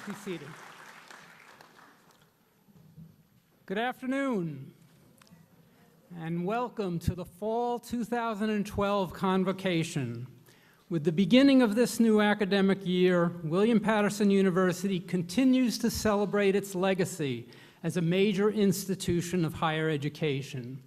be seated. Good afternoon, and welcome to the Fall 2012 Convocation. With the beginning of this new academic year, William Paterson University continues to celebrate its legacy as a major institution of higher education.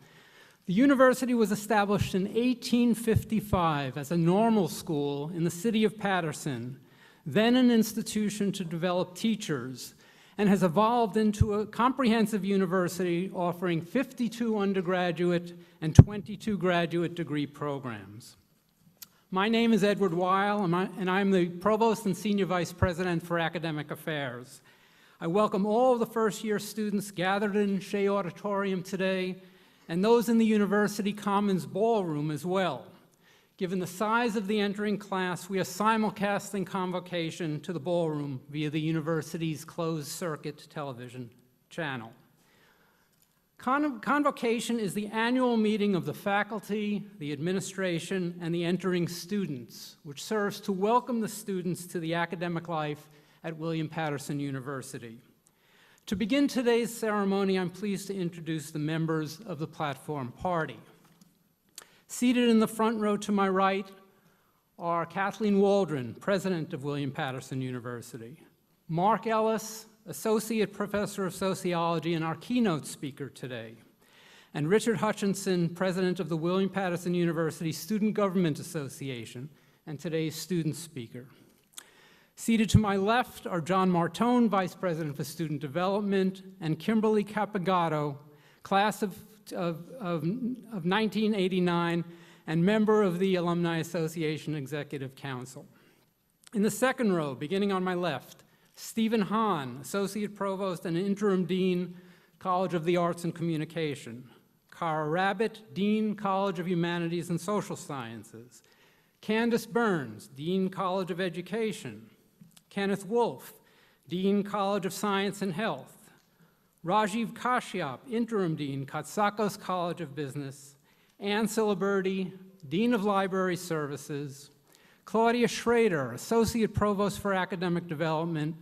The university was established in 1855 as a normal school in the city of Paterson, then an institution to develop teachers, and has evolved into a comprehensive university offering 52 undergraduate and 22 graduate degree programs. My name is Edward Weil, and I'm the Provost and Senior Vice President for Academic Affairs. I welcome all of the first-year students gathered in Shea Auditorium today, and those in the University Commons Ballroom as well. Given the size of the entering class, we are simulcasting Convocation to the ballroom via the university's closed-circuit television channel. Convocation is the annual meeting of the faculty, the administration, and the entering students, which serves to welcome the students to the academic life at William Paterson University. To begin today's ceremony, I'm pleased to introduce the members of the platform party. Seated in the front row to my right are Kathleen Waldron, President of William Paterson University, Mark Ellis, Associate Professor of Sociology and our keynote speaker today, and Richard Hutchinson, President of the William Paterson University Student Government Association and today's student speaker. Seated to my left are John Martone, Vice President for Student Development, and Kimberly Capagato, class of 1989 and member of the Alumni Association Executive Council. In the second row, beginning on my left, Stephen Hahn, Associate Provost and Interim Dean, College of the Arts and Communication. Cara Rabbit, Dean, College of Humanities and Social Sciences. Candace Burns, Dean, College of Education. Kenneth Wolf, Dean, College of Science and Health. Rajiv Kashyap, Interim Dean, Katsakos College of Business. Ann Ciliberti, Dean of Library Services. Claudia Schrader, Associate Provost for Academic Development.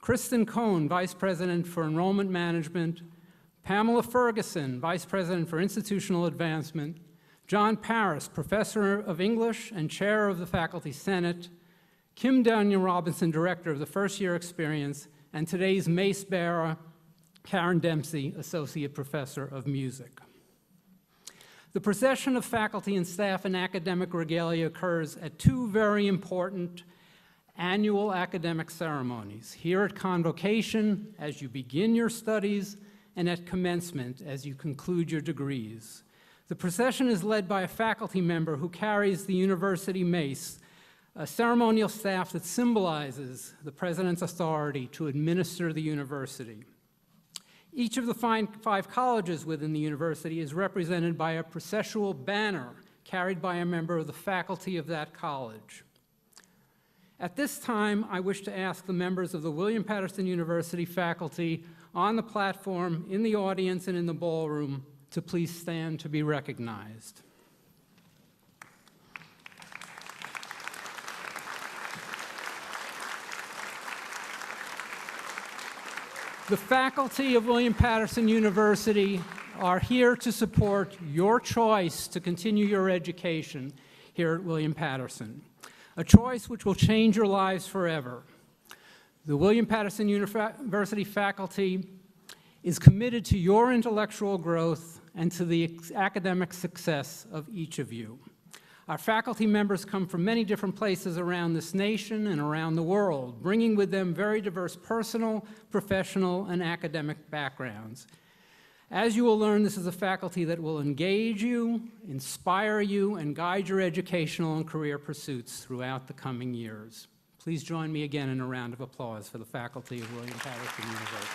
Kristen Cohn, Vice President for Enrollment Management. Pamela Ferguson, Vice President for Institutional Advancement. John Paris, Professor of English and Chair of the Faculty Senate. Kim Daniel Robinson, Director of the First Year Experience, and today's mace bearer, Karen Dempsey, Associate Professor of Music. The procession of faculty and staff in academic regalia occurs at two very important annual academic ceremonies, here at Convocation as you begin your studies and at commencement as you conclude your degrees. The procession is led by a faculty member who carries the university mace, a ceremonial staff that symbolizes the president's authority to administer the university. Each of the five colleges within the university is represented by a processual banner carried by a member of the faculty of that college. At this time, I wish to ask the members of the William Paterson University faculty on the platform, in the audience, and in the ballroom to please stand to be recognized. The faculty of William Paterson University are here to support your choice to continue your education here at William Paterson, a choice which will change your lives forever. The William Paterson University faculty is committed to your intellectual growth and to the academic success of each of you. Our faculty members come from many different places around this nation and around the world, bringing with them very diverse personal, professional, and academic backgrounds. As you will learn, this is a faculty that will engage you, inspire you, and guide your educational and career pursuits throughout the coming years. Please join me again in a round of applause for the faculty of William Paterson University.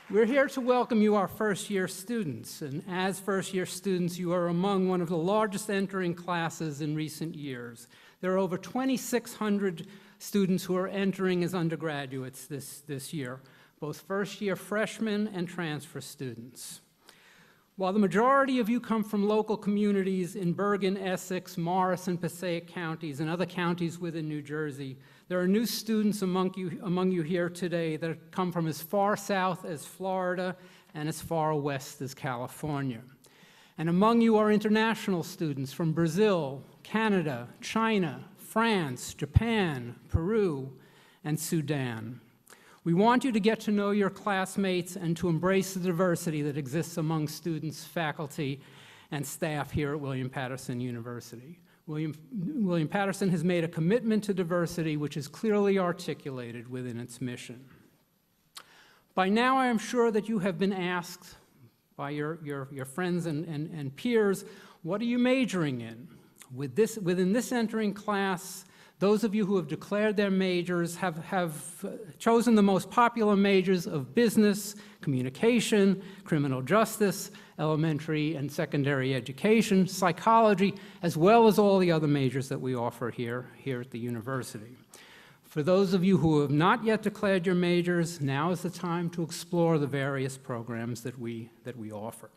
We're here to welcome you, our first-year students, and as first-year students, you are among one of the largest entering classes in recent years. There are over 2,600 students who are entering as undergraduates this year, both first-year freshmen and transfer students. While the majority of you come from local communities in Bergen, Essex, Morris, and Passaic counties, and other counties within New Jersey, there are new students among you here today that come from as far south as Florida and as far west as California. And among you are international students from Brazil, Canada, China, France, Japan, Peru, and Sudan. We want you to get to know your classmates and to embrace the diversity that exists among students, faculty, and staff here at William Paterson University. William Paterson has made a commitment to diversity which is clearly articulated within its mission. By now, I am sure that you have been asked by your friends and peers, what are you majoring in? Within this entering class, those of you who have declared their majors have chosen the most popular majors of business, communication, criminal justice, elementary and secondary education, psychology, as well as all the other majors that we offer here at the university. For those of you who have not yet declared your majors, now is the time to explore the various programs that we offer.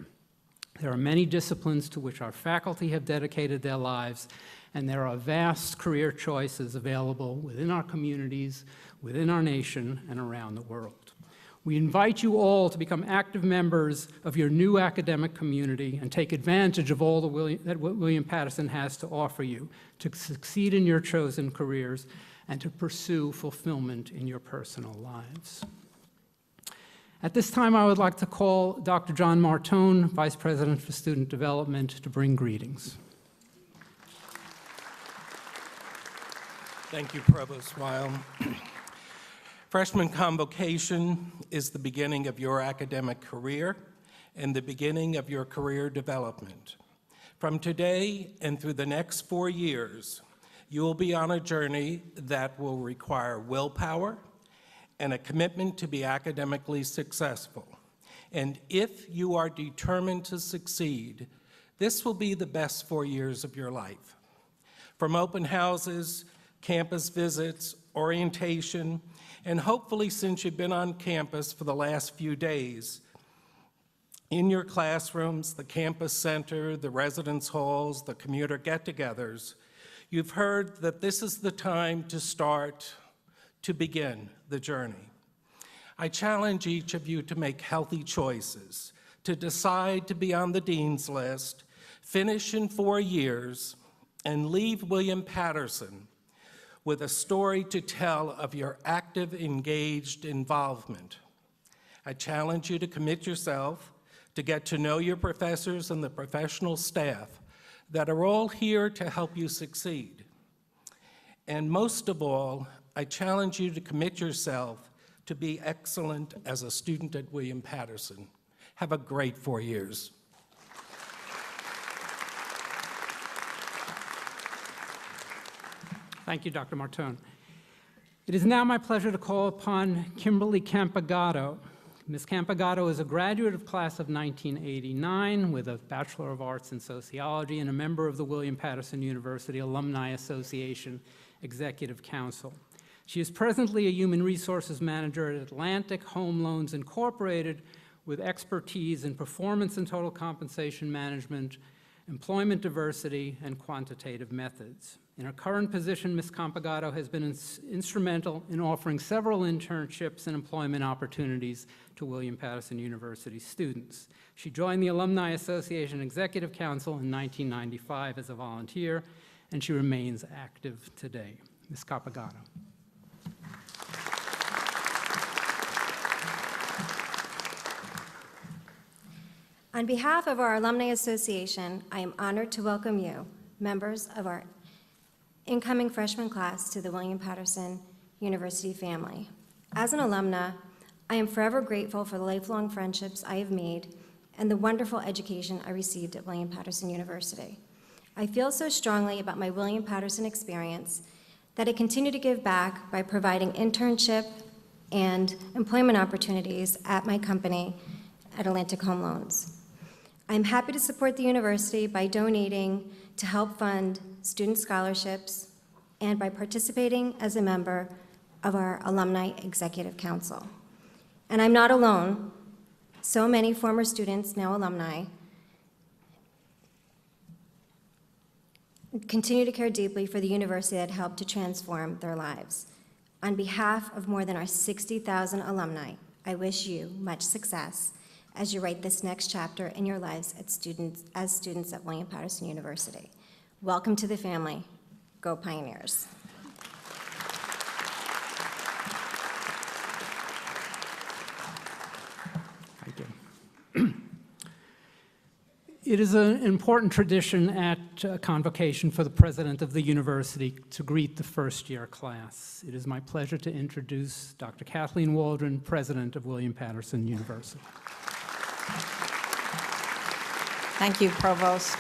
There are many disciplines to which our faculty have dedicated their lives, and there are vast career choices available within our communities, within our nation, and around the world. We invite you all to become active members of your new academic community and take advantage of all that William Paterson has to offer you to succeed in your chosen careers and to pursue fulfillment in your personal lives. At this time, I would like to call Dr. John Martone, Vice President for Student Development, to bring greetings. Thank you, Provost Weil. Freshman Convocation is the beginning of your academic career and the beginning of your career development. From today and through the next 4 years, you will be on a journey that will require willpower and a commitment to be academically successful. And if you are determined to succeed, this will be the best 4 years of your life. From open houses, campus visits, orientation, and hopefully since you've been on campus for the last few days, in your classrooms, the campus center, the residence halls, the commuter get-togethers, you've heard that this is the time to begin the journey. I challenge each of you to make healthy choices, to decide to be on the dean's list, finish in 4 years, and leave William Paterson with a story to tell of your active, engaged involvement. I challenge you to commit yourself to get to know your professors and the professional staff that are all here to help you succeed. And most of all, I challenge you to commit yourself to be excellent as a student at William Paterson. Have a great 4 years. Thank you, Dr. Martone. It is now my pleasure to call upon Kimberly Campagato. Ms. Campagato is a graduate of class of 1989 with a Bachelor of Arts in Sociology and a member of the William Paterson University Alumni Association Executive Council. She is presently a Human Resources Manager at Atlantic Home Loans Incorporated with expertise in performance and total compensation management, employment diversity, and quantitative methods. In her current position, Ms. Campagato has been instrumental in offering several internships and employment opportunities to William Paterson University students. She joined the Alumni Association Executive Council in 1995 as a volunteer, and she remains active today. Ms. Campagato. On behalf of our Alumni Association, I am honored to welcome you, members of our incoming freshman class, to the William Paterson University family. As an alumna, I am forever grateful for the lifelong friendships I have made and the wonderful education I received at William Paterson University. I feel so strongly about my William Paterson experience that I continue to give back by providing internship and employment opportunities at my company at Atlantic Home Loans. I'm happy to support the university by donating to help fund student scholarships and by participating as a member of our Alumni Executive Council. And I'm not alone. So many former students, now alumni, continue to care deeply for the university that helped to transform their lives. On behalf of more than our 60,000 alumni, I wish you much success as you write this next chapter in your lives as students at William Paterson University. Welcome to the family. Go Pioneers. Thank you. It is an important tradition at Convocation for the president of the university to greet the first-year class. It is my pleasure to introduce Dr. Kathleen Waldron, president of William Paterson University. Thank you, Provost.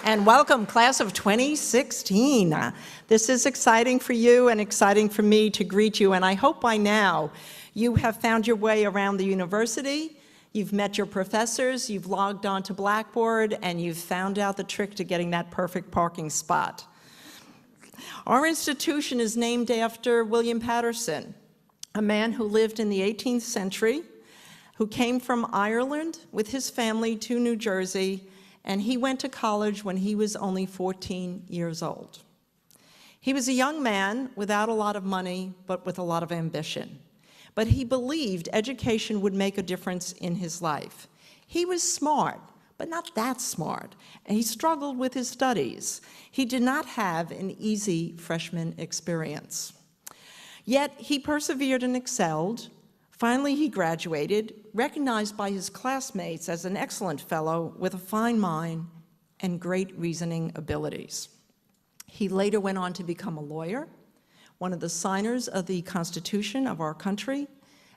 And welcome, class of 2016. This is exciting for you and exciting for me to greet you, and I hope by now you have found your way around the university, you've met your professors, you've logged on to Blackboard, and you've found out the trick to getting that perfect parking spot. Our institution is named after William Paterson, a man who lived in the 18th century, who came from Ireland with his family to New Jersey, and he went to college when he was only 14 years old. He was a young man without a lot of money, but with a lot of ambition. But he believed education would make a difference in his life. He was smart, but not that smart, and he struggled with his studies. He did not have an easy freshman experience. Yet he persevered and excelled. Finally, he graduated, recognized by his classmates as an excellent fellow with a fine mind and great reasoning abilities. He later went on to become a lawyer, one of the signers of the Constitution of our country,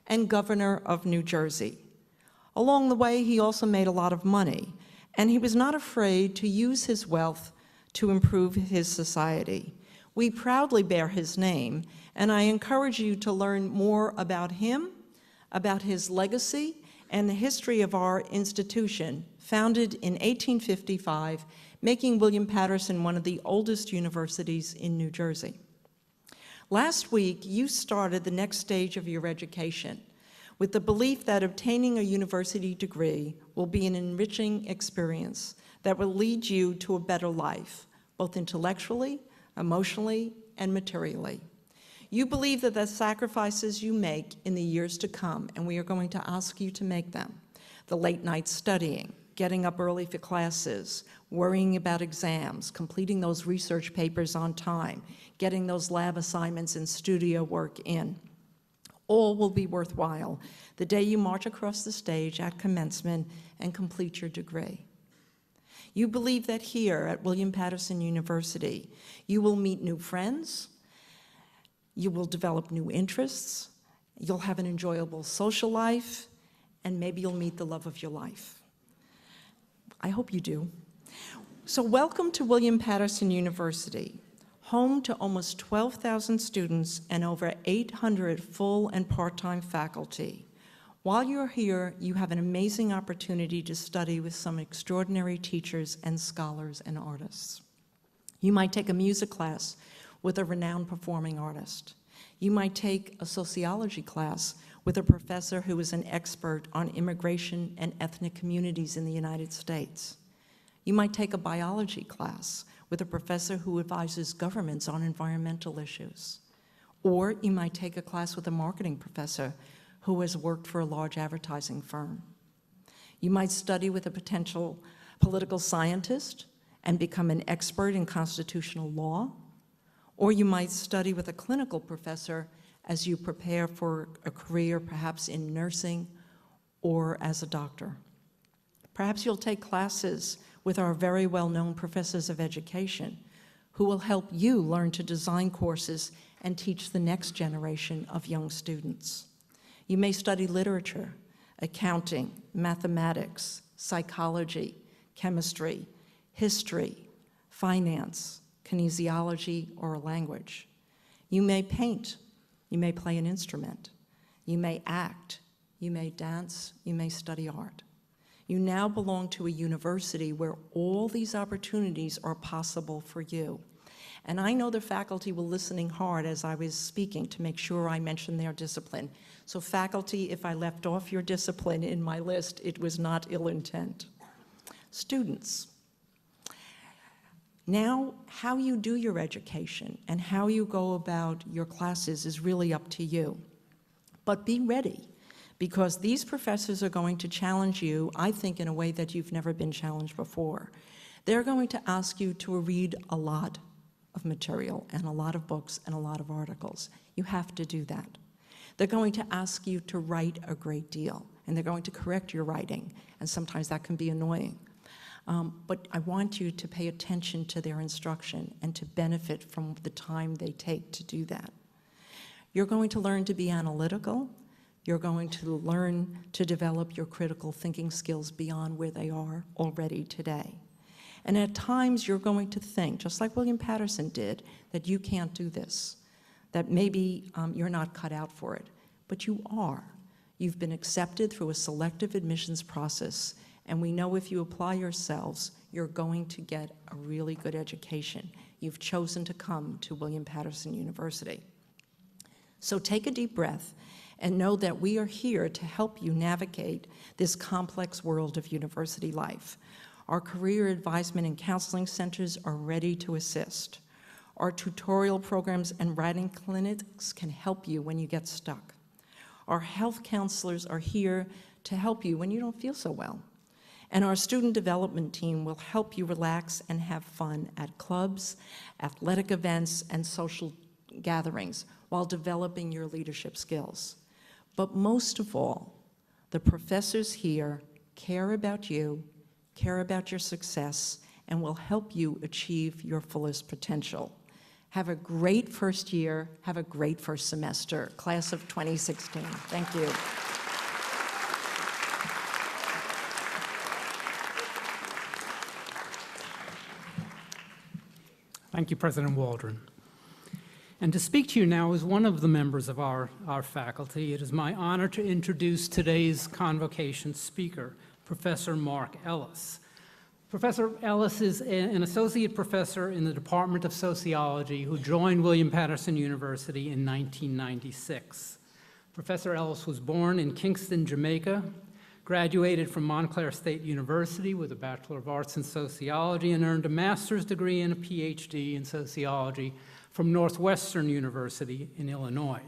and governor of New Jersey. Along the way, he also made a lot of money, and he was not afraid to use his wealth to improve his society. We proudly bear his name, and I encourage you to learn more about him, about his legacy, and the history of our institution, founded in 1855, making William Paterson one of the oldest universities in New Jersey. Last week, you started the next stage of your education with the belief that obtaining a university degree will be an enriching experience that will lead you to a better life, both intellectually, emotionally, and materially. You believe that the sacrifices you make in the years to come, and we are going to ask you to make them, the late night studying, getting up early for classes, worrying about exams, completing those research papers on time, getting those lab assignments and studio work in, all will be worthwhile the day you march across the stage at commencement and complete your degree. You believe that here at William Paterson University, you will meet new friends, you will develop new interests, you'll have an enjoyable social life, and maybe you'll meet the love of your life. I hope you do. So welcome to William Paterson University, home to almost 12,000 students and over 800 full and part-time faculty. While you're here, you have an amazing opportunity to study with some extraordinary teachers and scholars and artists. You might take a music class with a renowned performing artist. You might take a sociology class with a professor who is an expert on immigration and ethnic communities in the United States. You might take a biology class with a professor who advises governments on environmental issues. Or you might take a class with a marketing professor who has worked for a large advertising firm. You might study with a potential political scientist and become an expert in constitutional law. Or you might study with a clinical professor as you prepare for a career perhaps in nursing or as a doctor. Perhaps you'll take classes with our very well-known professors of education who will help you learn to design courses and teach the next generation of young students. You may study literature, accounting, mathematics, psychology, chemistry, history, finance, kinesiology, or a language. You may paint, you may play an instrument, you may act, you may dance, you may study art. You now belong to a university where all these opportunities are possible for you. And I know the faculty were listening hard as I was speaking to make sure I mentioned their discipline. So faculty, if I left off your discipline in my list, it was not ill intent. Students, Now, how you do your education and how you go about your classes is really up to you. But be ready, because these professors are going to challenge you, I think, in a way that you've never been challenged before. They're going to ask you to read a lot of material and a lot of books and a lot of articles. You have to do that. They're going to ask you to write a great deal, and they're going to correct your writing, and sometimes that can be annoying. But I want you to pay attention to their instruction and to benefit from the time they take to do that. You're going to learn to be analytical. You're going to learn to develop your critical thinking skills beyond where they are already today. And at times you're going to think, just like William Paterson did, that you can't do this, that maybe you're not cut out for it, but you are. You've been accepted through a selective admissions process, and we know if you apply yourselves, you're going to get a really good education. You've chosen to come to William Paterson University. So take a deep breath and know that we are here to help you navigate this complex world of university life. Our career advisement and counseling centers are ready to assist. Our tutorial programs and writing clinics can help you when you get stuck. Our health counselors are here to help you when you don't feel so well. And our student development team will help you relax and have fun at clubs, athletic events, and social gatherings while developing your leadership skills. But most of all, the professors here care about you, care about your success, and will help you achieve your fullest potential. Have a great first year. Have a great first semester. Class of 2016. Thank you. Thank you, President Waldron. And to speak to you now as one of the members of our faculty, it is my honor to introduce today's convocation speaker, Professor Mark Ellis. Professor Ellis is an associate professor in the Department of Sociology who joined William Paterson University in 1996. Professor Ellis was born in Kingston, Jamaica, graduated from Montclair State University with a Bachelor of Arts in Sociology, and earned a master's degree and a PhD in sociology from Northwestern University in Illinois.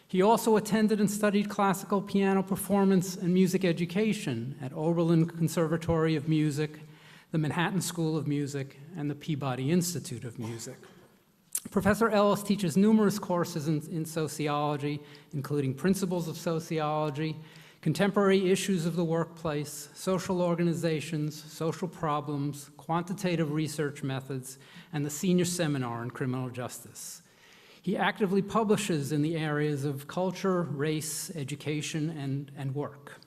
He also attended and studied classical piano performance and music education at Oberlin Conservatory of Music, the Manhattan School of Music, and the Peabody Institute of Music. Professor Ellis teaches numerous courses in sociology, including Principles of Sociology, Contemporary Issues of the Workplace, Social Organizations, Social Problems, Quantitative Research Methods, and the Senior Seminar on Criminal Justice. He actively publishes in the areas of culture, race, education, and work.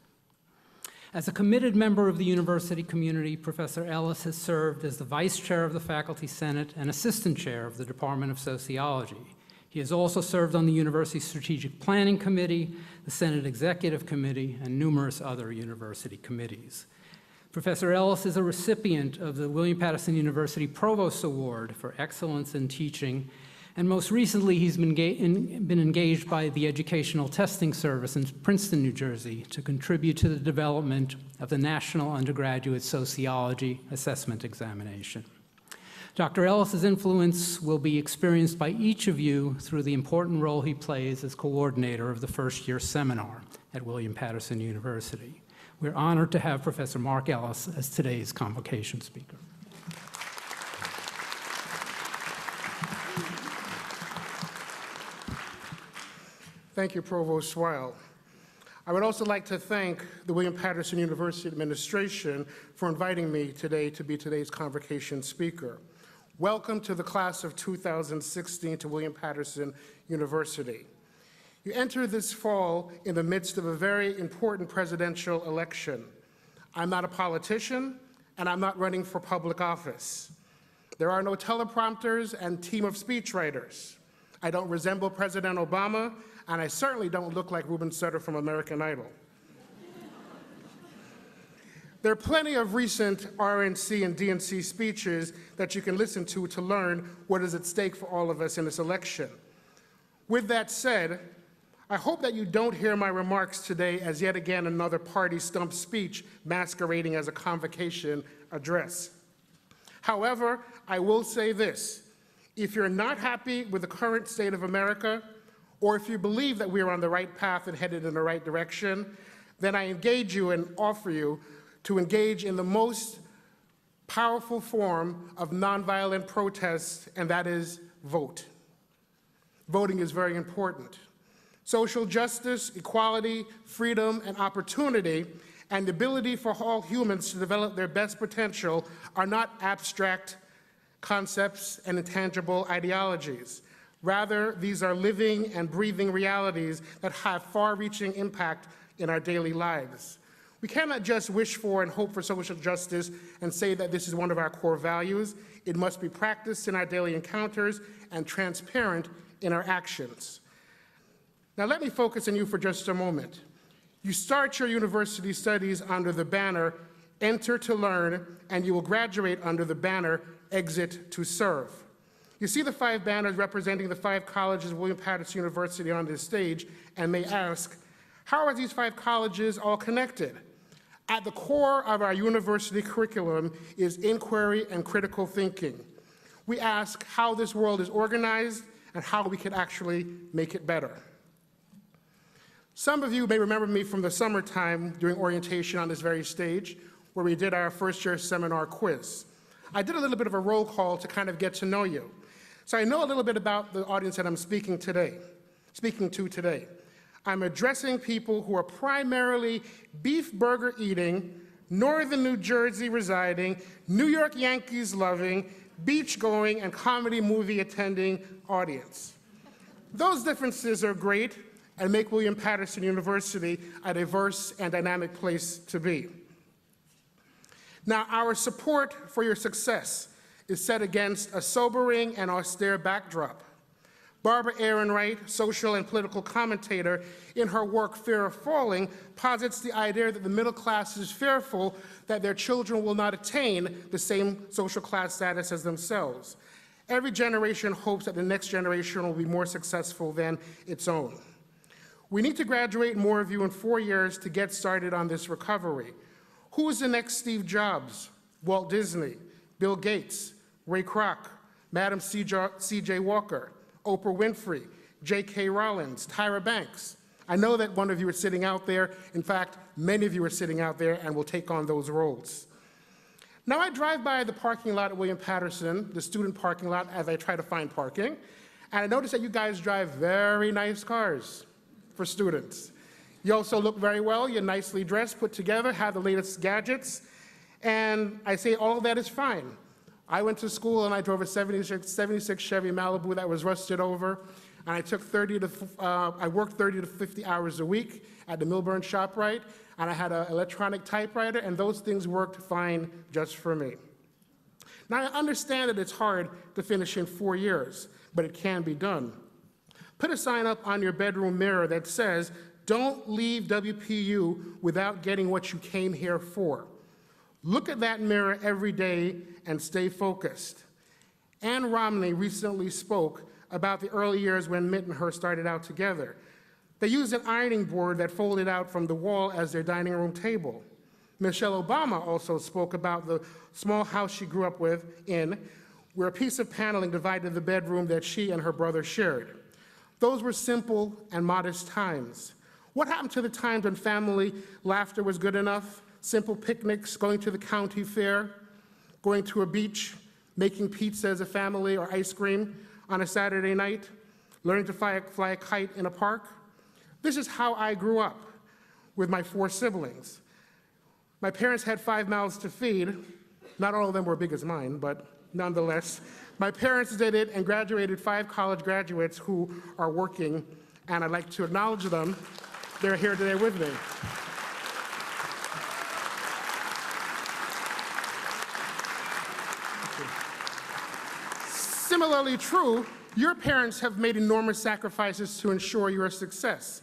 As a committed member of the university community, Professor Ellis has served as the Vice Chair of the Faculty Senate and Assistant Chair of the Department of Sociology. He has also served on the University Strategic Planning Committee, the Senate Executive Committee, and numerous other university committees. Professor Ellis is a recipient of the William Paterson University Provost Award for Excellence in Teaching, and most recently he's been engaged by the Educational Testing Service in Princeton, New Jersey, to contribute to the development of the National Undergraduate Sociology Assessment Examination. Dr. Ellis's influence will be experienced by each of you through the important role he plays as coordinator of the first-year seminar at William Paterson University. We're honored to have Professor Mark Ellis as today's convocation speaker. Thank you, Provost Weil. I would also like to thank the William Paterson University administration for inviting me today to be today's convocation speaker. Welcome to the class of 2016 to William Paterson University. You enter this fall in the midst of a very important presidential election. I'm not a politician, and I'm not running for public office. There are no teleprompters and team of speechwriters. I don't resemble President Obama, and I certainly don't look like Ruben Sutter from American Idol. There are plenty of recent RNC and DNC speeches that you can listen to learn what is at stake for all of us in this election. With that said, I hope that you don't hear my remarks today as yet again another party stump speech masquerading as a convocation address. However, I will say this. If you're not happy with the current state of America, or if you believe that we are on the right path and headed in the right direction, then I engage you and offer you to engage in the most powerful form of nonviolent protest, and that is vote. Voting is very important. Social justice, equality, freedom, and opportunity, and the ability for all humans to develop their best potential are not abstract concepts and intangible ideologies. Rather, these are living and breathing realities that have far-reaching impact in our daily lives. We cannot just wish for and hope for social justice and say that this is one of our core values. It must be practiced in our daily encounters and transparent in our actions. Now let me focus on you for just a moment. You start your university studies under the banner, Enter to Learn, and you will graduate under the banner, Exit to Serve. You see the 5 banners representing the 5 colleges of William Paterson University on this stage and may ask, how are these 5 colleges all connected? At the core of our university curriculum is inquiry and critical thinking. We ask how this world is organized and how we can actually make it better. Some of you may remember me from the summertime during orientation on this very stage, where we did our first-year seminar quiz. I did a little bit of a roll call to kind of get to know you. So I know a little bit about the audience that I'm speaking to today. I'm addressing people who are primarily beef burger eating, northern New Jersey residing, New York Yankees loving, beach going, and comedy movie attending audience. Those differences are great and make William Paterson University a diverse and dynamic place to be. Now, our support for your success is set against a sobering and austere backdrop. Barbara Ehrenreich, social and political commentator, in her work Fear of Falling, posits the idea that the middle class is fearful that their children will not attain the same social class status as themselves. Every generation hopes that the next generation will be more successful than its own. We need to graduate more of you in 4 years to get started on this recovery. Who is the next Steve Jobs, Walt Disney, Bill Gates, Ray Kroc, Madam C.J. Walker, Oprah Winfrey, J.K. Rowling, Tyra Banks? I know that one of you are sitting out there. In fact, many of you are sitting out there and will take on those roles. Now, I drive by the parking lot at William Paterson, the student parking lot, as I try to find parking, and I notice that you guys drive very nice cars for students. You also look very well. You're nicely dressed, put together, have the latest gadgets, and I say all of that is fine. I went to school and I drove a 76 Chevy Malibu that was rusted over, and I worked 30 to 50 hours a week at the Milburn ShopRite, and I had an electronic typewriter, and those things worked fine just for me. Now, I understand that it's hard to finish in 4 years, but it can be done. Put a sign up on your bedroom mirror that says, "Don't leave WPU without getting what you came here for." Look at that mirror every day and stay focused. Ann Romney recently spoke about the early years when Mitt and her started out together. They used an ironing board that folded out from the wall as their dining room table. Michelle Obama also spoke about the small house she grew up in, where a piece of paneling divided the bedroom that she and her brother shared. Those were simple and modest times. What happened to the times when family laughter was good enough? Simple picnics, going to the county fair, going to a beach, making pizza as a family or ice cream on a Saturday night, learning to fly a kite in a park? This is how I grew up with my 4 siblings. My parents had 5 mouths to feed. Not all of them were big as mine, but nonetheless, my parents did it and graduated 5 college graduates who are working, and I'd like to acknowledge them. They're here today with me. Similarly true, your parents have made enormous sacrifices to ensure your success.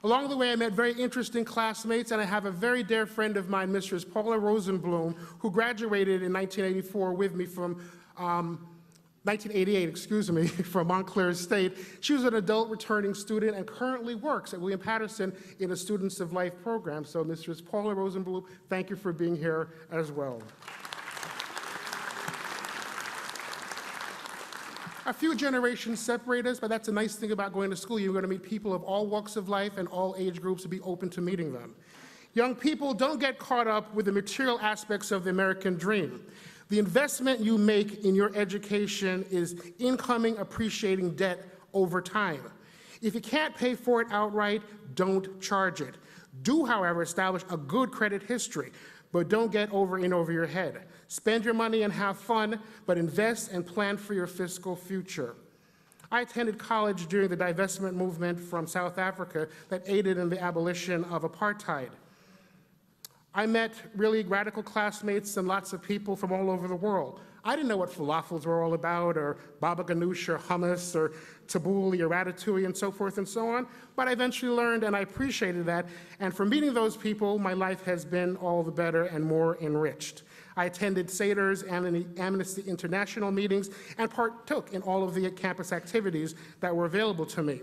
Along the way, I met very interesting classmates, and I have a very dear friend of mine, Mrs. Paula Rosenblum, who graduated in 1984 with me from 1988, excuse me, from Montclair State. She was an adult returning student and currently works at William Paterson in a Students of Life program. So, Mrs. Paula Rosenblum, thank you for being here as well. A few generations separate us, but that's a nice thing about going to school. You're going to meet people of all walks of life and all age groups and be open to meeting them. Young people, don't get caught up with the material aspects of the American dream. The investment you make in your education is incoming appreciating debt over time. If you can't pay for it outright, don't charge it. Do, however, establish a good credit history, but don't get in over your head. Spend your money and have fun, but invest and plan for your fiscal future. I attended college during the divestment movement from South Africa that aided in the abolition of apartheid. I met really radical classmates and lots of people from all over the world. I didn't know what falafels were all about, or baba ganoush, or hummus, or tabbouleh, or ratatouille, and so forth and so on, but I eventually learned and I appreciated that, and from meeting those people, my life has been all the better and more enriched. I attended Seder's and Amnesty International meetings and partook in all of the campus activities that were available to me.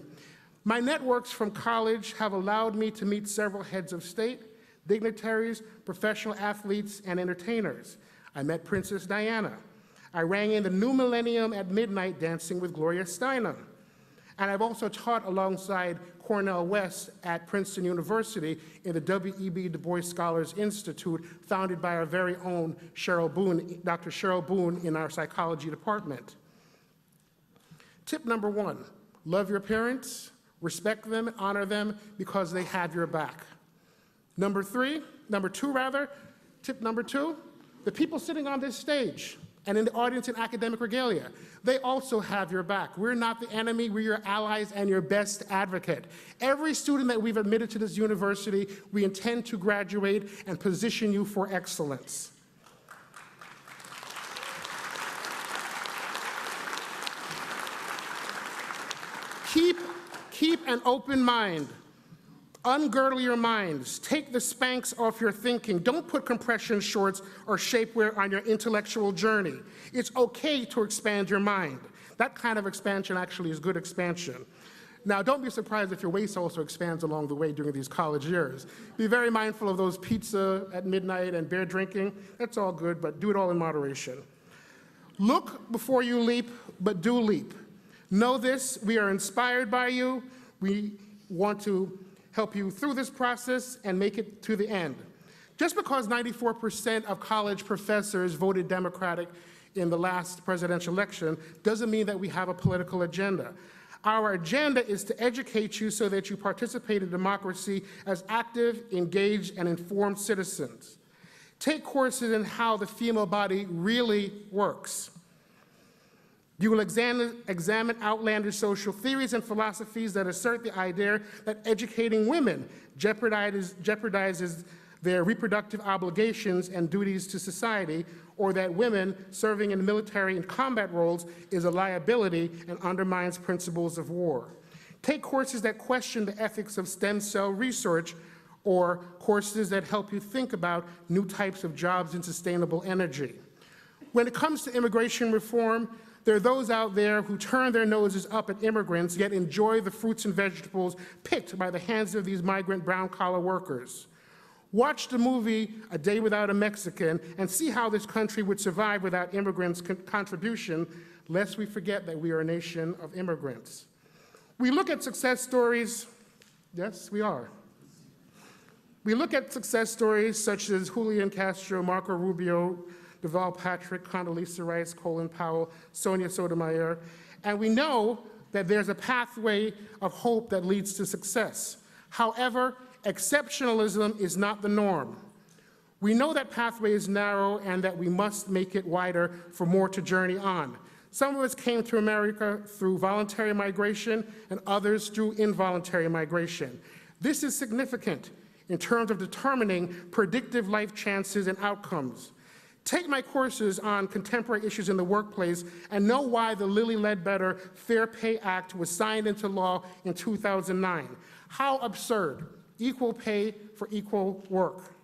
My networks from college have allowed me to meet several heads of state, dignitaries, professional athletes, and entertainers. I met Princess Diana. I rang in the new millennium at midnight dancing with Gloria Steinem. And I've also taught alongside Cornell West at Princeton University in the W.E.B. Du Bois Scholars Institute, founded by our very own Cheryl Boone, Dr. Cheryl Boone in our psychology department. Tip number 1, love your parents, respect them, honor them because they have your back. Number 2, tip number 2, the people sitting on this stage and in the audience in academic regalia, they also have your back. We're not the enemy, we're your allies and your best advocate. Every student that we've admitted to this university, we intend to graduate and position you for excellence. Keep an open mind. Ungirdle your minds. Take the Spanx off your thinking. Don't put compression shorts or shapewear on your intellectual journey. It's okay to expand your mind. That kind of expansion actually is good expansion. Now, don't be surprised if your waist also expands along the way during these college years. Be very mindful of those pizza at midnight and beer drinking. That's all good, but do it all in moderation. Look before you leap, but do leap. Know this, we are inspired by you. We want to help you through this process and make it to the end. Just because 94% of college professors voted Democratic in the last presidential election doesn't mean that we have a political agenda. Our agenda is to educate you so that you participate in democracy as active, engaged, and informed citizens. Take courses in how the female body really works. You will examine outlandish social theories and philosophies that assert the idea that educating women jeopardizes their reproductive obligations and duties to society, or that women serving in the military and combat roles is a liability and undermines principles of war. Take courses that question the ethics of stem cell research, or courses that help you think about new types of jobs in sustainable energy. When it comes to immigration reform, there are those out there who turn their noses up at immigrants, yet enjoy the fruits and vegetables picked by the hands of these migrant brown-collar workers. Watch the movie A Day Without a Mexican and see how this country would survive without immigrants' contribution, lest we forget that we are a nation of immigrants. We look at success stories, yes, we are. We look at success stories such as Julian Castro, Marco Rubio, Deval Patrick, Condoleezza Rice, Colin Powell, Sonia Sotomayor, and we know that there's a pathway of hope that leads to success. However, exceptionalism is not the norm. We know that pathway is narrow and that we must make it wider for more to journey on. Some of us came to America through voluntary migration and others through involuntary migration. This is significant in terms of determining predictive life chances and outcomes. Take my courses on contemporary issues in the workplace and know why the Lilly Ledbetter Fair Pay Act was signed into law in 2009. How absurd. Equal pay for equal work.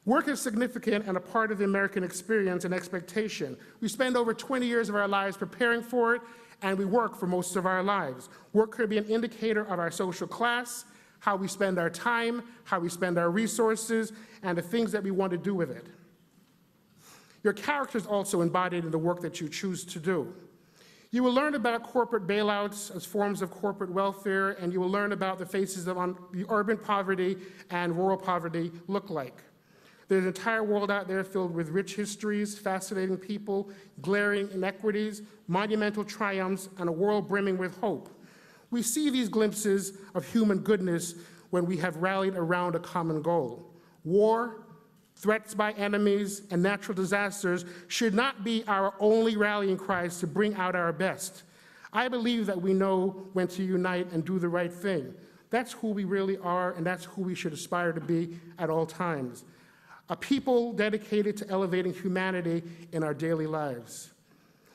Work is significant and a part of the American experience and expectation. We spend over 20 years of our lives preparing for it, and we work for most of our lives. Work could be an indicator of our social class, how we spend our time, how we spend our resources, and the things that we want to do with it. Your character is also embodied in the work that you choose to do. You will learn about corporate bailouts as forms of corporate welfare, and you will learn about the faces of the urban poverty and rural poverty look like. There's an entire world out there filled with rich histories, fascinating people, glaring inequities, monumental triumphs, and a world brimming with hope. We see these glimpses of human goodness when we have rallied around a common goal. War, threats by enemies, and natural disasters should not be our only rallying cries to bring out our best. I believe that we know when to unite and do the right thing. That's who we really are, and that's who we should aspire to be at all times. A people dedicated to elevating humanity in our daily lives.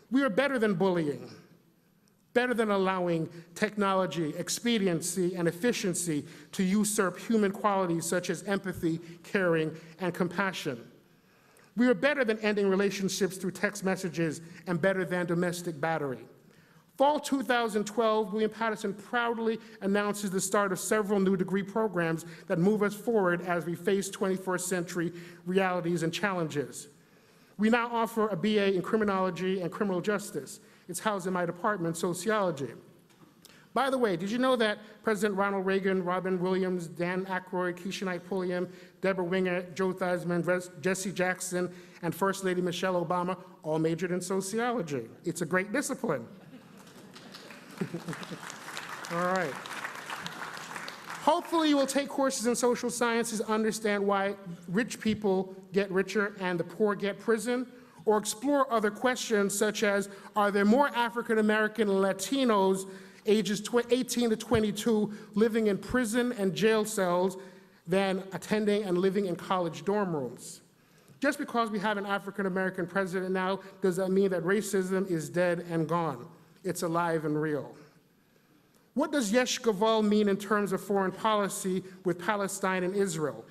We are better than bullying, better than allowing technology, expediency, and efficiency to usurp human qualities such as empathy, caring, and compassion. We are better than ending relationships through text messages and better than domestic battery. Fall 2012, William Paterson proudly announces the start of several new degree programs that move us forward as we face 21st century realities and challenges. We now offer a BA in criminology and criminal justice. It's housed in my department, sociology. By the way, did you know that President Ronald Reagan, Robin Williams, Dan Aykroyd, Keisha Knight Pulliam, Deborah Winger, Joe Theismann, Jesse Jackson, and First Lady Michelle Obama all majored in sociology? It's a great discipline. All right. Hopefully you will take courses in social sciences, understand why rich people get richer and the poor get prison, or explore other questions such as, are there more African American and Latinos ages 18 to 22 living in prison and jail cells than attending and living in college dorm rooms? Just because we have an African American president now, does that mean that racism is dead and gone? It's alive and real. What does Yesh Gaval mean in terms of foreign policy with Palestine and Israel?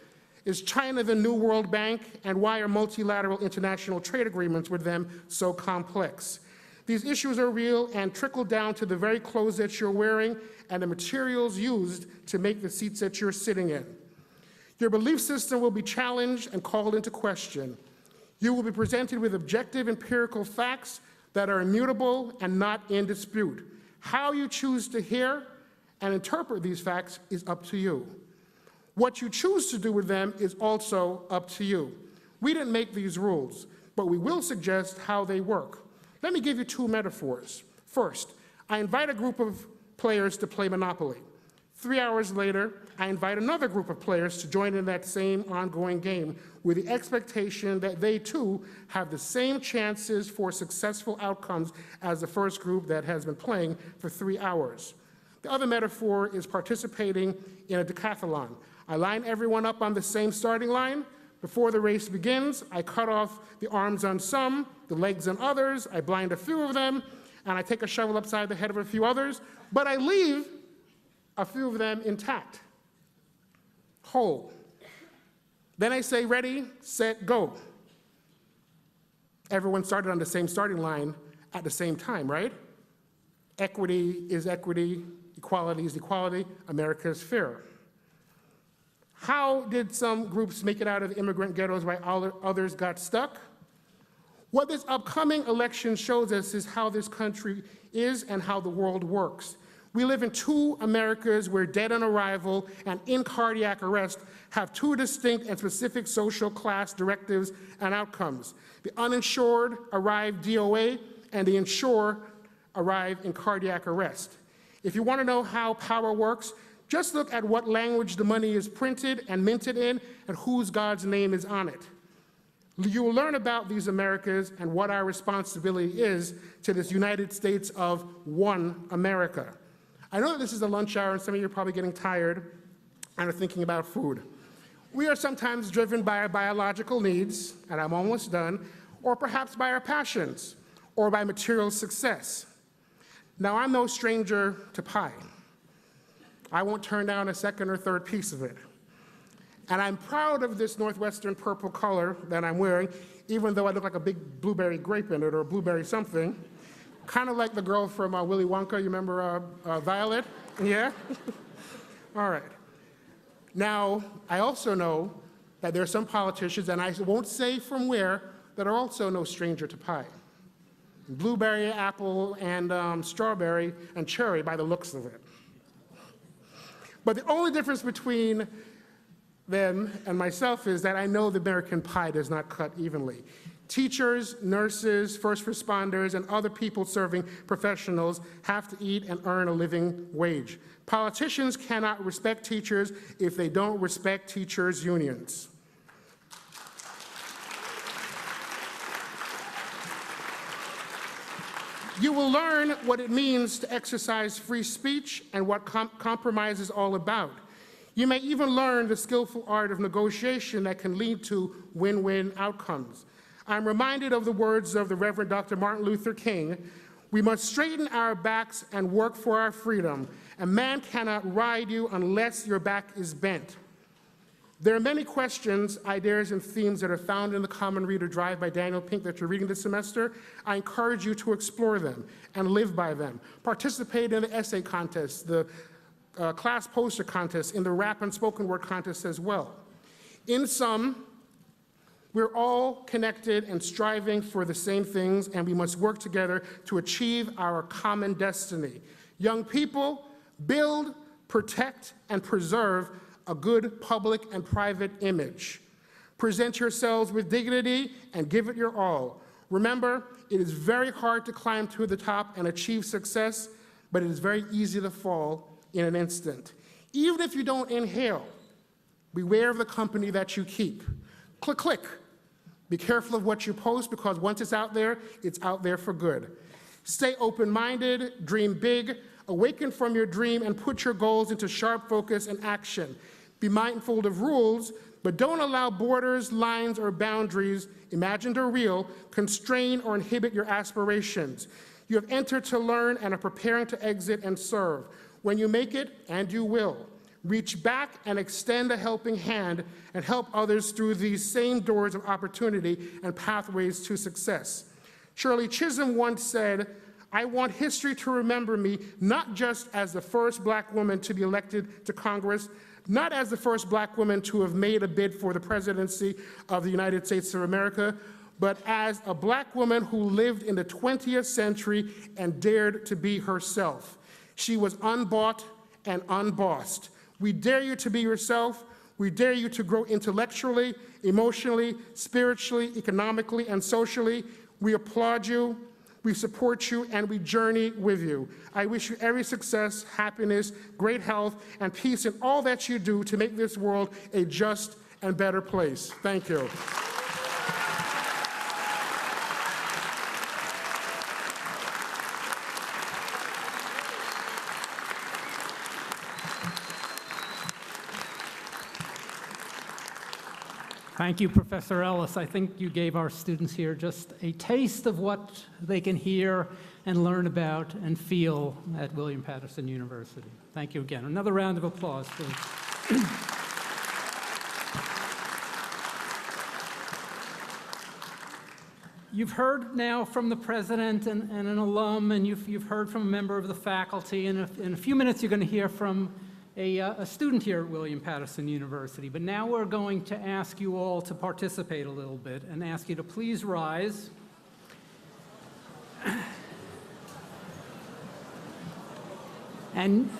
Is China the new World Bank, and why are multilateral international trade agreements with them so complex? These issues are real and trickle down to the very clothes that you're wearing and the materials used to make the seats that you're sitting in. Your belief system will be challenged and called into question. You will be presented with objective empirical facts that are immutable and not in dispute. How you choose to hear and interpret these facts is up to you. What you choose to do with them is also up to you. We didn't make these rules, but we will suggest how they work. Let me give you two metaphors. First, I invite a group of players to play Monopoly. 3 hours later, I invite another group of players to join in that same ongoing game with the expectation that they too have the same chances for successful outcomes as the first group that has been playing for 3 hours. The other metaphor is participating in a decathlon. I line everyone up on the same starting line. Before the race begins, I cut off the arms on some, the legs on others, I blind a few of them, and I take a shovel upside the head of a few others, but I leave a few of them intact, whole. Then I say, ready, set, go. Everyone started on the same starting line at the same time, right? Equity is equity, equality is equality, America is fair. How did some groups make it out of the immigrant ghettos while others got stuck? What this upcoming election shows us is how this country is and how the world works. We live in two Americas where dead on arrival and in cardiac arrest have two distinct and specific social class directives and outcomes. The uninsured arrive DOA, and the insured arrive in cardiac arrest. If you want to know how power works, just look at what language the money is printed and minted in and whose God's name is on it. You will learn about these Americas and what our responsibility is to this United States of one America. I know that this is the lunch hour and some of you are probably getting tired and are thinking about food. We are sometimes driven by our biological needs, and I'm almost done, or perhaps by our passions, or by material success. Now, I'm no stranger to pie. I won't turn down a second or third piece of it. And I'm proud of this Northwestern purple color that I'm wearing, even though I look like a big blueberry grape in it or blueberry something. Kind of like the girl from Willy Wonka, you remember Violet? Yeah? All right. Now, I also know that there are some politicians, and I won't say from where, that are also no stranger to pie. blueberry, apple, and strawberry, and cherry by the looks of it. But the only difference between them and myself is that I know the American pie does not cut evenly. Teachers, nurses, first responders, and other people serving professionals have to eat and earn a living wage. Politicians cannot respect teachers if they don't respect teachers' unions. You will learn what it means to exercise free speech and what compromise is all about. You may even learn the skillful art of negotiation that can lead to win-win outcomes. I'm reminded of the words of the Reverend Dr. Martin Luther King, "We must straighten our backs and work for our freedom. A man cannot ride you unless your back is bent." There are many questions, ideas, and themes that are found in the Common Reader Drive by Daniel Pink that you're reading this semester. I encourage you to explore them and live by them. Participate in the essay contest, the class poster contest, in the rap and spoken word contest as well. In sum, we're all connected and striving for the same things, and we must work together to achieve our common destiny. Young people, build, protect, and preserve a good public and private image. Present yourselves with dignity and give it your all. Remember, it is very hard to climb to the top and achieve success, but it is very easy to fall in an instant. Even if you don't inhale, beware of the company that you keep. Click, click. Be careful of what you post, because once it's out there for good. Stay open-minded, dream big, awaken from your dream, and put your goals into sharp focus and action. Be mindful of rules, but don't allow borders, lines, or boundaries, imagined or real, constrain or inhibit your aspirations. You have entered to learn and are preparing to exit and serve. When you make it, and you will, reach back and extend a helping hand and help others through these same doors of opportunity and pathways to success. Shirley Chisholm once said, "I want history to remember me not just as the first Black woman to be elected to Congress, not as the first Black woman to have made a bid for the presidency of the United States of America, but as a Black woman who lived in the 20th century and dared to be herself. She was unbought and unbossed. We dare you to be yourself. We dare you to grow intellectually, emotionally, spiritually, economically, and socially. We applaud you, we support you, and we journey with you. I wish you every success, happiness, great health, and peace in all that you do to make this world a just and better place." Thank you. Thank you, Professor Ellis. I think you gave our students here just a taste of what they can hear and learn about and feel at William Paterson University. Thank you again. Another round of applause, please. You've heard now from the president and an alum, and you've heard from a member of the faculty, and in a few minutes you're going to hear from a student here at William Paterson University. But now we're going to ask you all to participate a little bit and ask you to please rise. And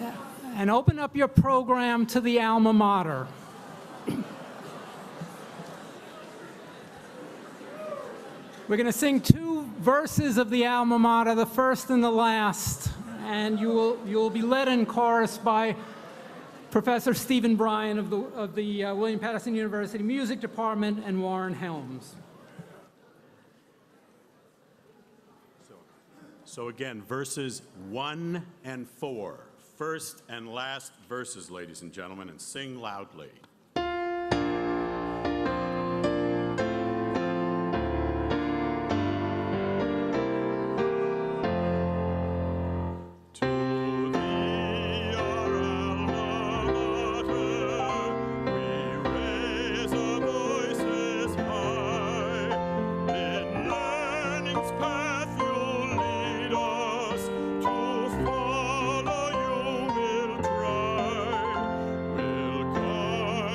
open up your program to the alma mater. We're going to sing two verses of the alma mater, the first and the last, and you will be led in chorus by Professor Stephen Bryan of the William Paterson University Music Department and Warren Helms. So again, verses 1 and 4, first and last verses, ladies and gentlemen, and sing loudly. Follow you will try, will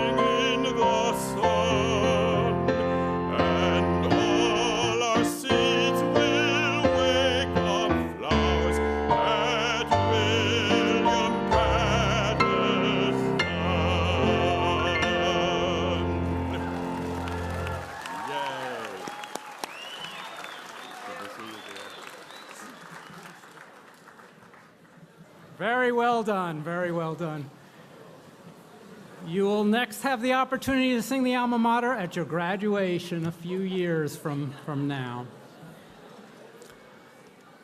in the sun, and all our seeds will wake up flowers at William Paterson. Yay! Good to see you there. Very well done, very well done. You will next have the opportunity to sing the alma mater at your graduation a few years from now.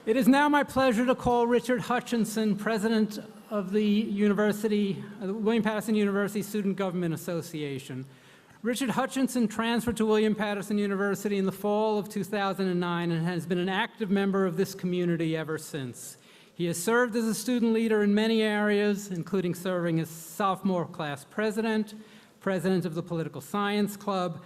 It is now my pleasure to call Richard Hutchinson, President of the William Paterson University Student Government Association. Richard Hutchinson transferred to William Paterson University in the fall of 2009 and has been an active member of this community ever since. He has served as a student leader in many areas, including serving as sophomore class president, president of the Political Science Club,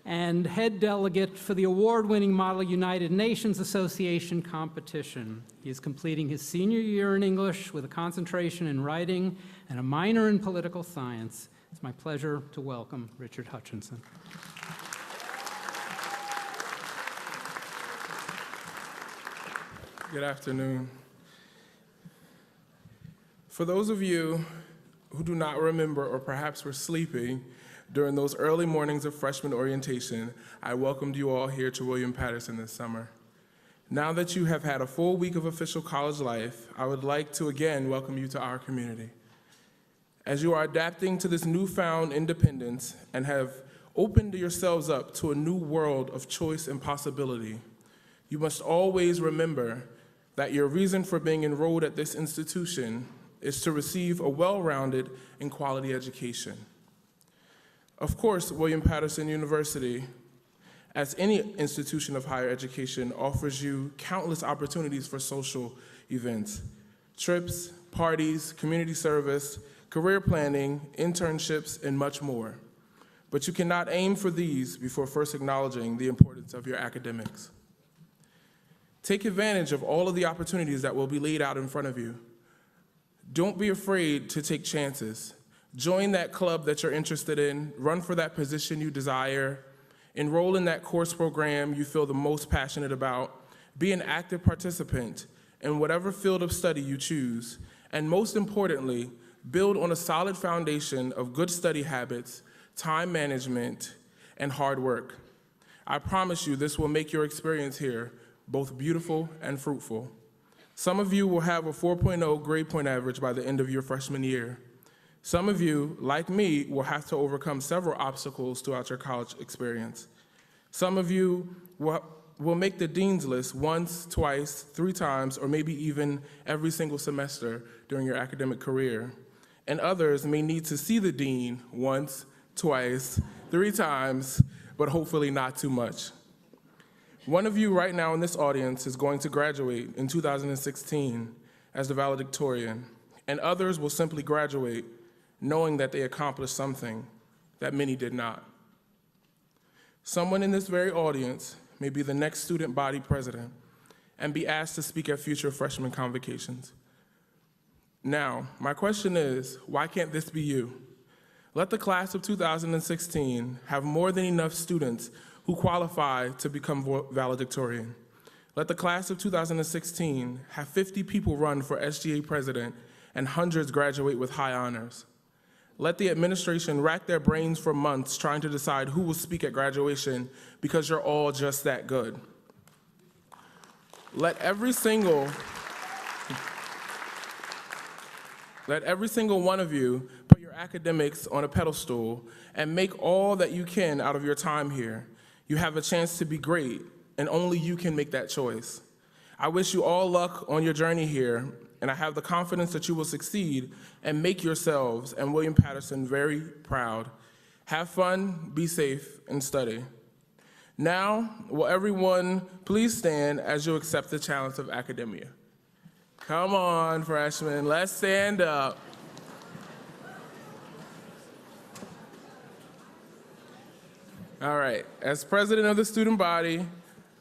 and head delegate for the award-winning Model United Nations Association competition. He is completing his senior year in English with a concentration in writing and a minor in political science. It's my pleasure to welcome Richard Hutchinson. Good afternoon. For those of you who do not remember or perhaps were sleeping during those early mornings of freshman orientation, I welcomed you all here to William Paterson this summer. Now that you have had a full week of official college life, I would like to again welcome you to our community. As you are adapting to this newfound independence and have opened yourselves up to a new world of choice and possibility, you must always remember that your reason for being enrolled at this institution is to receive a well-rounded and quality education. Of course, William Paterson University, as any institution of higher education, offers you countless opportunities for social events, trips, parties, community service, career planning, internships, and much more. But you cannot aim for these before first acknowledging the importance of your academics. Take advantage of all of the opportunities that will be laid out in front of you. Don't be afraid to take chances. Join that club that you're interested in, run for that position you desire, enroll in that course program you feel the most passionate about, be an active participant in whatever field of study you choose, and most importantly, build on a solid foundation of good study habits, time management, and hard work. I promise you this will make your experience here both beautiful and fruitful. Some of you will have a 4.0 grade point average by the end of your freshman year. Some of you, like me, will have to overcome several obstacles throughout your college experience. Some of you will make the dean's list once, twice, 3 times, or maybe even every single semester during your academic career. And others may need to see the dean once, twice, 3 times, but hopefully not too much. One of you right now in this audience is going to graduate in 2016 as the valedictorian, and others will simply graduate knowing that they accomplished something that many did not. Someone in this very audience may be the next student body president and be asked to speak at future freshman convocations. Now, my question is, why can't this be you? Let the class of 2016 have more than enough students who qualify to become valedictorian. Let the class of 2016 have 50 people run for SGA president and hundreds graduate with high honors. Let the administration rack their brains for months trying to decide who will speak at graduation because you're all just that good. Let every single one of you put your academics on a pedestal and make all that you can out of your time here. You have a chance to be great, and only you can make that choice. I wish you all luck on your journey here, and I have the confidence that you will succeed and make yourselves and William Paterson very proud. Have fun, be safe, and study. Now, will everyone please stand as you accept the challenge of academia? Come on, freshmen, let's stand up. All right, as president of the student body,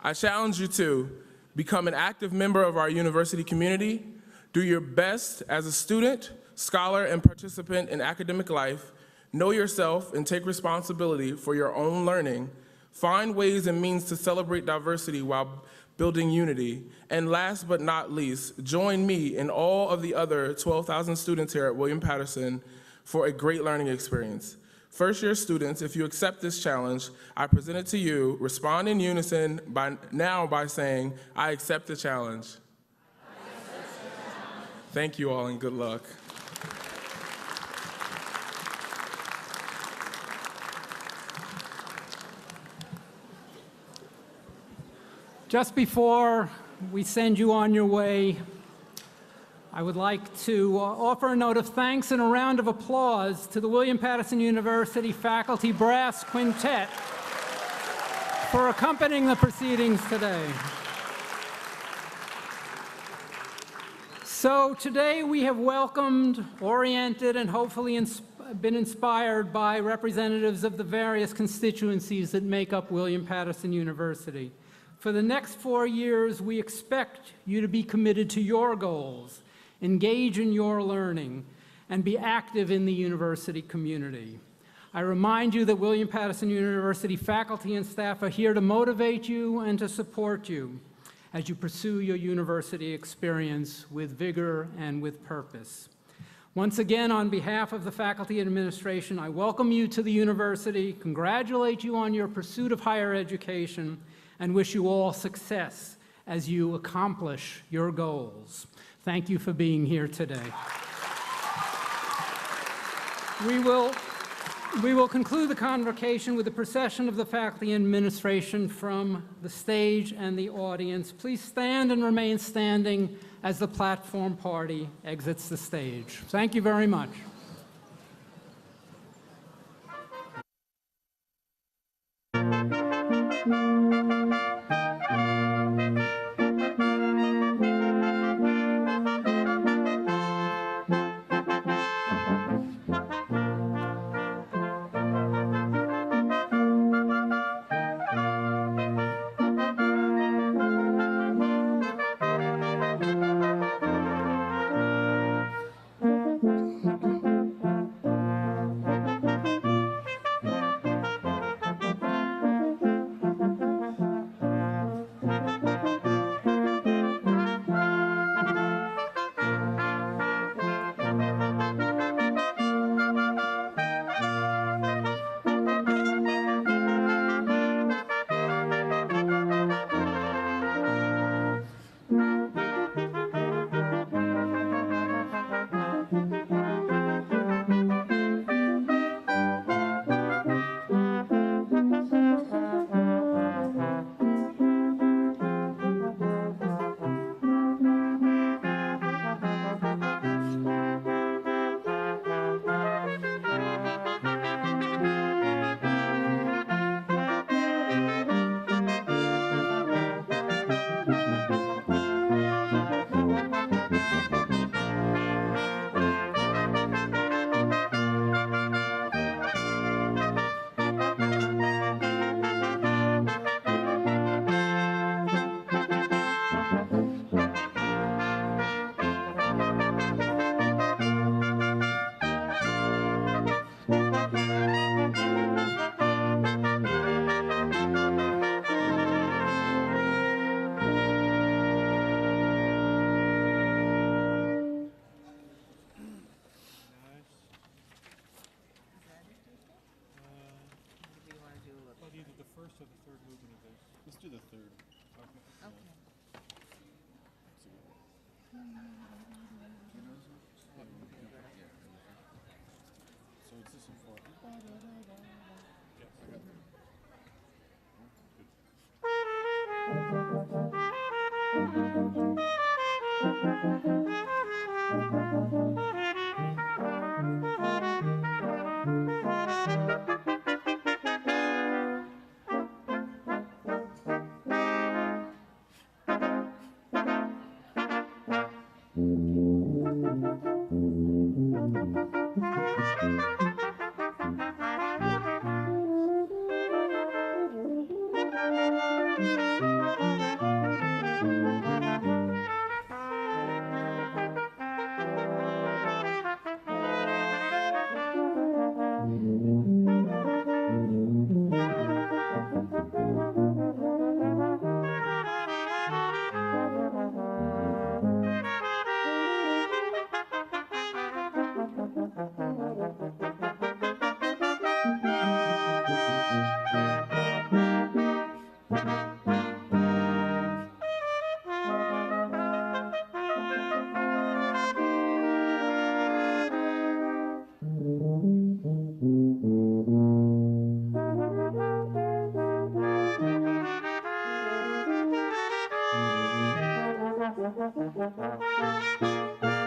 I challenge you to become an active member of our university community, do your best as a student, scholar, and participant in academic life, Know yourself and take responsibility for your own learning. Find ways and means to celebrate diversity while building unity. And last but not least, join me and all of the other 12,000 students here at William Paterson for a great learning experience. First-year students, if you accept this challenge, I present it to you. Respond in unison by saying, I accept the challenge. Thank you all and good luck. Just before we send you on your way, I would like to offer a note of thanks and a round of applause to the William Paterson University Faculty Brass Quintet for accompanying the proceedings today. So today we have welcomed, oriented, and hopefully been inspired by representatives of the various constituencies that make up William Paterson University. For the next 4 years, we expect you to be committed to your goals, engage in your learning, and be active in the university community. I remind you that William Paterson University faculty and staff are here to motivate you and to support you as you pursue your university experience with vigor and with purpose. Once again, on behalf of the faculty and administration, I welcome you to the university, congratulate you on your pursuit of higher education, and wish you all success as you accomplish your goals. Thank you for being here today. We will conclude the convocation with a procession of the faculty and administration from the stage and the audience. Please stand and remain standing as the platform party exits the stage. Thank you very much. Let's do the third. So it's this and four. Thank you.